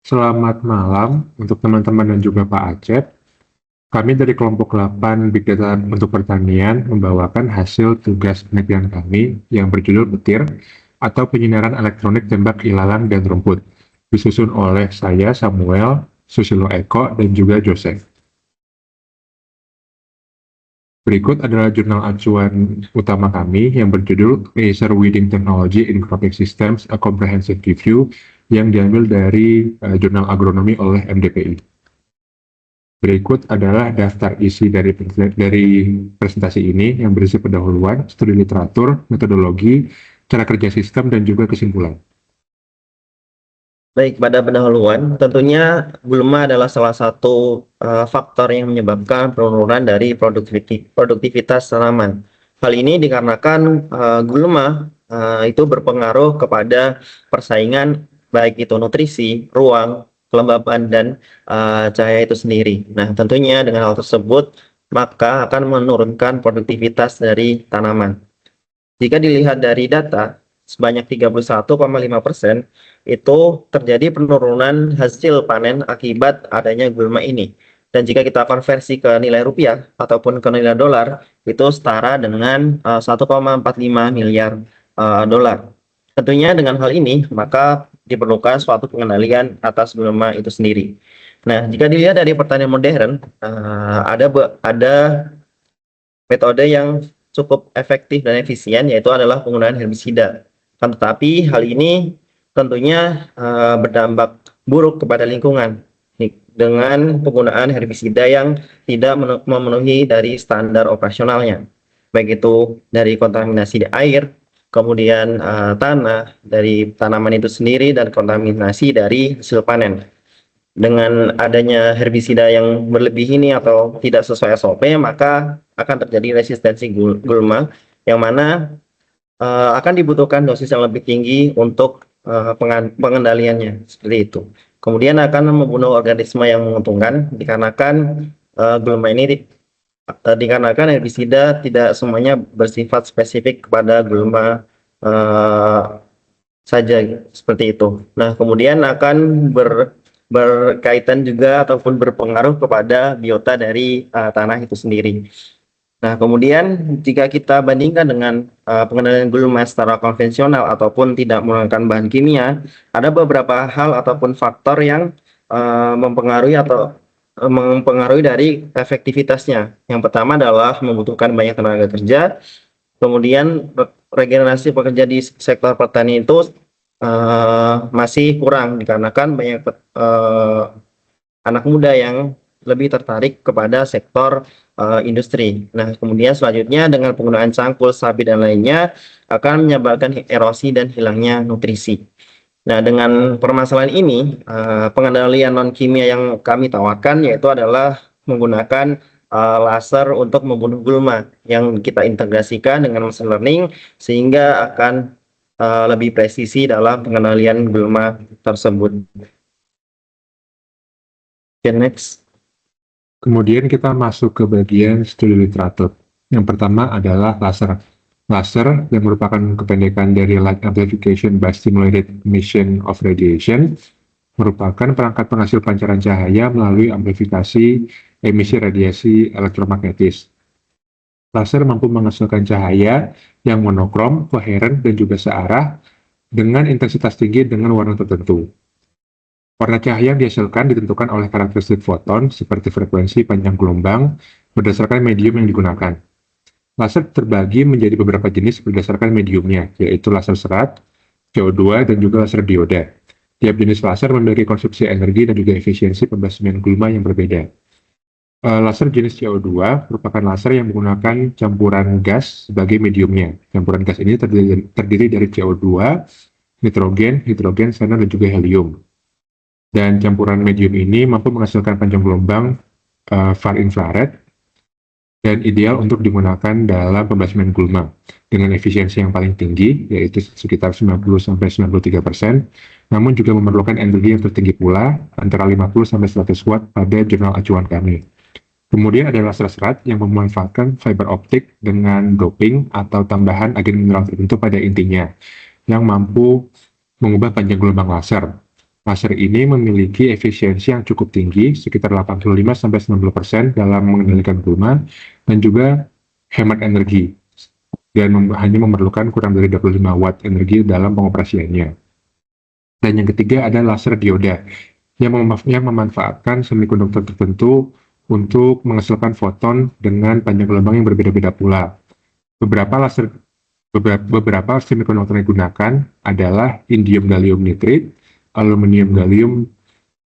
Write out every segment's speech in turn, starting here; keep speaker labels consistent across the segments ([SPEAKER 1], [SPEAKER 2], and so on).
[SPEAKER 1] Selamat malam untuk teman-teman dan juga Pak Acep. Kami dari kelompok 8 Big Data untuk Pertanian membawakan hasil tugas penelitian kami yang berjudul petir atau penyinaran elektronik tembak ilalang dan rumput, disusun oleh saya, Samuel, Susilo Eko, dan juga Joseph. Berikut adalah jurnal acuan utama kami yang berjudul Laser Weeding Technology in Cropping Systems, A Comprehensive Review, yang diambil dari jurnal agronomi oleh MDPI. Berikut adalah daftar isi dari presentasi ini yang berisi pendahuluan, studi literatur, metodologi, cara kerja sistem, dan juga kesimpulan.
[SPEAKER 2] Baik, pada pendahuluan, tentunya gulma adalah salah satu faktor yang menyebabkan penurunan dari produktivitas tanaman. Hal ini dikarenakan gulma itu berpengaruh kepada persaingan, baik itu nutrisi, ruang, kelembapan, dan cahaya itu sendiri. Nah, tentunya dengan hal tersebut, maka akan menurunkan produktivitas dari tanaman. Jika dilihat dari data, sebanyak 31,5% itu terjadi penurunan hasil panen akibat adanya gulma ini. Dan jika kita konversi ke nilai rupiah ataupun ke nilai dolar, itu setara dengan 1,45 miliar dolar. Tentunya dengan hal ini, maka diperlukan suatu pengendalian atas gulma itu sendiri. Nah, jika dilihat dari pertanian modern, ada metode yang cukup efektif dan efisien, yaitu adalah penggunaan herbisida. Tetapi hal ini tentunya berdampak buruk kepada lingkungan dengan penggunaan herbisida yang tidak memenuhi dari standar operasionalnya, baik itu dari kontaminasi di air, kemudian tanah, dari tanaman itu sendiri, dan kontaminasi dari hasil panen. Dengan adanya herbisida yang berlebih ini atau tidak sesuai SOP, maka akan terjadi resistensi gulma, yang mana akan dibutuhkan dosis yang lebih tinggi untuk pengendaliannya, seperti itu. Kemudian akan membunuh organisme yang menguntungkan, dikarenakan gulma ini dikarenakan herbisida tidak semuanya bersifat spesifik kepada gulma saja, seperti itu. Nah, kemudian akan berkaitan juga ataupun berpengaruh kepada biota dari tanah itu sendiri. Nah, kemudian jika kita bandingkan dengan pengendalian gulma secara konvensional ataupun tidak menggunakan bahan kimia, ada beberapa hal ataupun faktor yang mempengaruhi dari efektivitasnya. Yang pertama adalah membutuhkan banyak tenaga kerja, kemudian regenerasi pekerja di sektor pertanian itu masih kurang dikarenakan banyak anak muda yang lebih tertarik kepada sektor industri. Nah, kemudian selanjutnya dengan penggunaan cangkul, sabit, dan lainnya akan menyebabkan erosi dan hilangnya nutrisi. Nah, dengan permasalahan ini, pengendalian non kimia yang kami tawarkan yaitu adalah menggunakan laser untuk membunuh gulma yang kita integrasikan dengan machine learning, sehingga akan lebih presisi dalam pengendalian gulma tersebut. Okay, next.
[SPEAKER 1] Kemudian kita masuk ke bagian studi literatur. Yang pertama adalah laser. Laser yang merupakan kependekan dari Light Amplification by Stimulated Emission of Radiation merupakan perangkat penghasil pancaran cahaya melalui amplifikasi emisi radiasi elektromagnetis. Laser mampu menghasilkan cahaya yang monokrom, koheren, dan juga searah dengan intensitas tinggi dengan warna tertentu. Warna cahaya yang dihasilkan ditentukan oleh karakteristik foton seperti frekuensi panjang gelombang berdasarkan medium yang digunakan. Laser terbagi menjadi beberapa jenis berdasarkan mediumnya, yaitu laser serat, CO2, dan juga laser dioda. Tiap jenis laser memiliki konsumsi energi dan juga efisiensi pembasmian gulma yang berbeda. Laser jenis CO2 merupakan laser yang menggunakan campuran gas sebagai mediumnya. Campuran gas ini terdiri dari CO2, nitrogen, hidrogen, xenon, dan juga helium. Dan campuran medium ini mampu menghasilkan panjang gelombang far infrared dan ideal untuk digunakan dalam pembasmian gulma dengan efisiensi yang paling tinggi, yaitu sekitar 90-93%, namun juga memerlukan energi yang tertinggi pula, antara 50-100 watt pada jurnal acuan kami. Kemudian ada laser serat yang memanfaatkan fiber optik dengan doping atau tambahan agen mineral tertentu pada intinya, yang mampu mengubah panjang gelombang laser. Laser ini memiliki efisiensi yang cukup tinggi, sekitar 85-90% dalam mengendalikan gulma, dan juga hemat energi, dan hanya memerlukan kurang dari 25 watt energi dalam pengoperasiannya. Dan yang ketiga ada laser dioda, yang memanfaatkan semikonduktor tertentu untuk menghasilkan foton dengan panjang gelombang yang berbeda-beda pula. Beberapa semikonduktor yang digunakan adalah indium gallium nitride, aluminium gallium,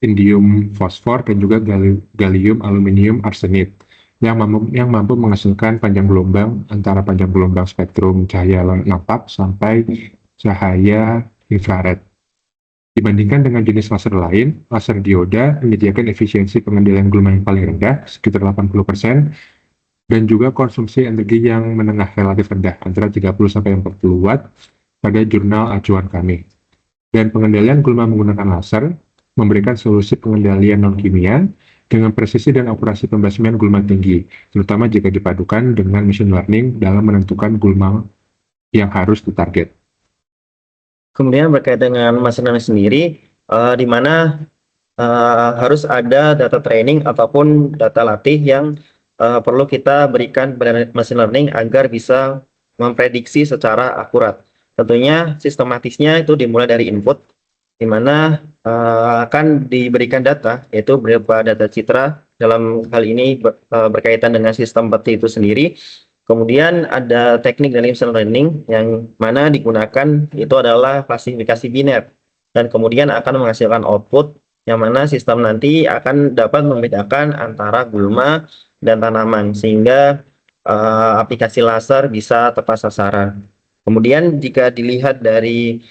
[SPEAKER 1] indium fosfor, dan juga gallium aluminium arsenide yang mampu menghasilkan panjang gelombang antara panjang gelombang spektrum cahaya nampak sampai cahaya infrared. Dibandingkan dengan jenis laser lain, laser dioda menyediakan efisiensi pengendalian gulma yang paling rendah, sekitar 80%, dan juga konsumsi energi yang menengah relatif rendah, antara 30-40 watt pada jurnal acuan kami. Dan pengendalian gulma menggunakan laser memberikan solusi pengendalian non-kimia dengan presisi dan akurasi pembasmian gulma tinggi, terutama jika dipadukan dengan machine learning dalam menentukan gulma yang harus ditarget.
[SPEAKER 2] Kemudian berkaitan dengan machine learning sendiri, di mana harus ada data training ataupun data latih yang perlu kita berikan kepada machine learning agar bisa memprediksi secara akurat. Tentunya sistematisnya itu dimulai dari input, di mana akan diberikan data, yaitu berupa data citra, dalam hal ini berkaitan dengan sistem peti itu sendiri. Kemudian ada teknik dari machine learning yang mana digunakan itu adalah klasifikasi biner, dan kemudian akan menghasilkan output yang mana sistem nanti akan dapat membedakan antara gulma dan tanaman, sehingga aplikasi laser bisa tepat sasaran. Kemudian jika dilihat dari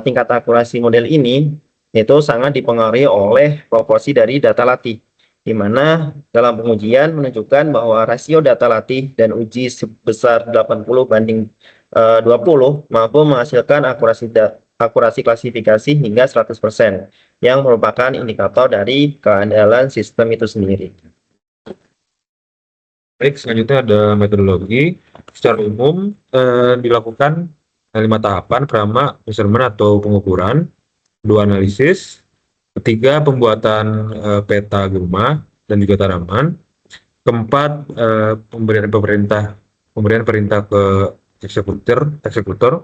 [SPEAKER 2] tingkat akurasi model ini, itu sangat dipengaruhi oleh proporsi dari data latih, di mana dalam pengujian menunjukkan bahwa rasio data latih dan uji sebesar 80/20 mampu menghasilkan akurasi klasifikasi hingga 100%, yang merupakan indikator dari keandalan sistem itu sendiri.
[SPEAKER 3] Baik, selanjutnya ada metodologi. Secara umum dilakukan 5 tahapan. Pertama, measurement atau pengukuran. 2, analisis. 3, pembuatan peta gulma dan juga tanaman. 4, pemberian perintah ke eksekutor.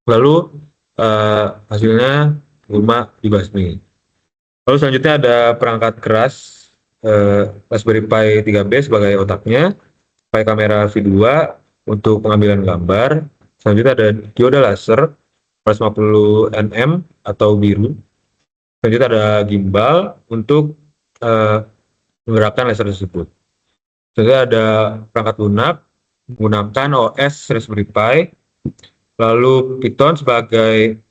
[SPEAKER 3] Lalu hasilnya gulma dibasmi. Lalu selanjutnya ada perangkat keras, Raspberry Pi 3B sebagai otaknya, Pi kamera V2 untuk pengambilan gambar. Selanjutnya ada dioda laser 150 nm atau biru. Selanjutnya ada gimbal untuk menggerakkan laser tersebut. Selanjutnya ada perangkat lunak menggunakan OS Raspberry Pi, lalu Python sebagai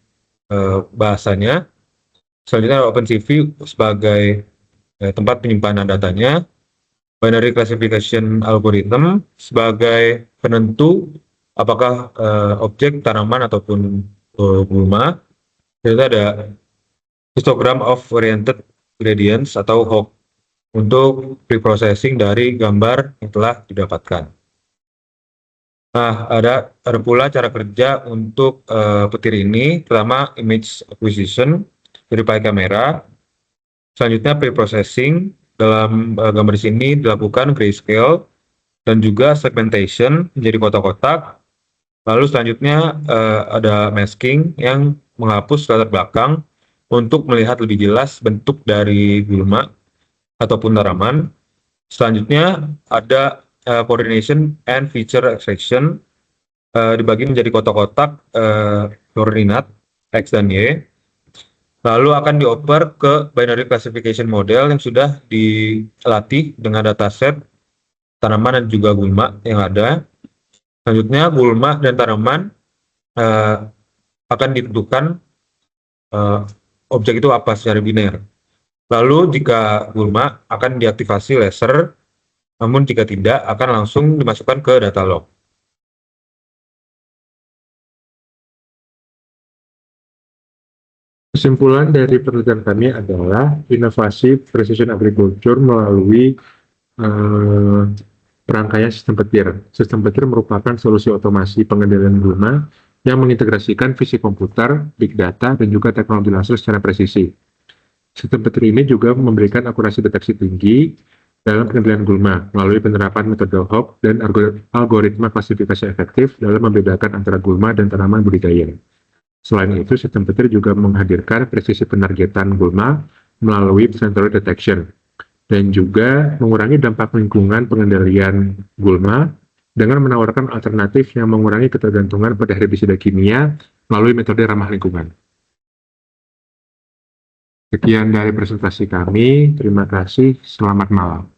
[SPEAKER 3] bahasanya. Selanjutnya ada OpenCV sebagai tempat penyimpanan datanya, binary classification algorithm sebagai penentu apakah objek tanaman ataupun gulma. Jadi ada histogram of oriented gradients atau HOG untuk preprocessing dari gambar yang telah didapatkan. Nah, ada pula cara kerja untuk petir ini. Pertama, image acquisition dari Pi kamera. Selanjutnya preprocessing, dalam gambar di sini dilakukan grayscale dan juga segmentation menjadi kotak-kotak. Lalu selanjutnya ada masking yang menghapus latar belakang untuk melihat lebih jelas bentuk dari gulma ataupun tanaman. Selanjutnya ada coordination and feature extraction, dibagi menjadi kotak-kotak koordinat X dan Y. Lalu akan dioper ke binary classification model yang sudah dilatih dengan dataset tanaman dan juga gulma yang ada. Selanjutnya gulma dan tanaman akan ditentukan objek itu apa secara biner. Lalu jika gulma akan diaktifasi laser, namun jika tidak akan langsung dimasukkan ke data log.
[SPEAKER 1] Kesimpulan dari penelitian kami adalah inovasi precision agriculture melalui perangkaian sistem petir. Sistem petir merupakan solusi otomasi pengendalian gulma yang mengintegrasikan fisik komputer, big data, dan juga teknologi laser secara presisi. Sistem petir ini juga memberikan akurasi deteksi tinggi dalam pengendalian gulma melalui penerapan metode Hopf dan algoritma klasifikasi efektif dalam membedakan antara gulma dan tanaman budidaya. Selain itu, sistem petir juga menghadirkan presisi penargetan gulma melalui sensory detection dan juga mengurangi dampak lingkungan pengendalian gulma dengan menawarkan alternatif yang mengurangi ketergantungan pada herbisida kimia melalui metode ramah lingkungan. Sekian dari presentasi kami. Terima kasih. Selamat malam.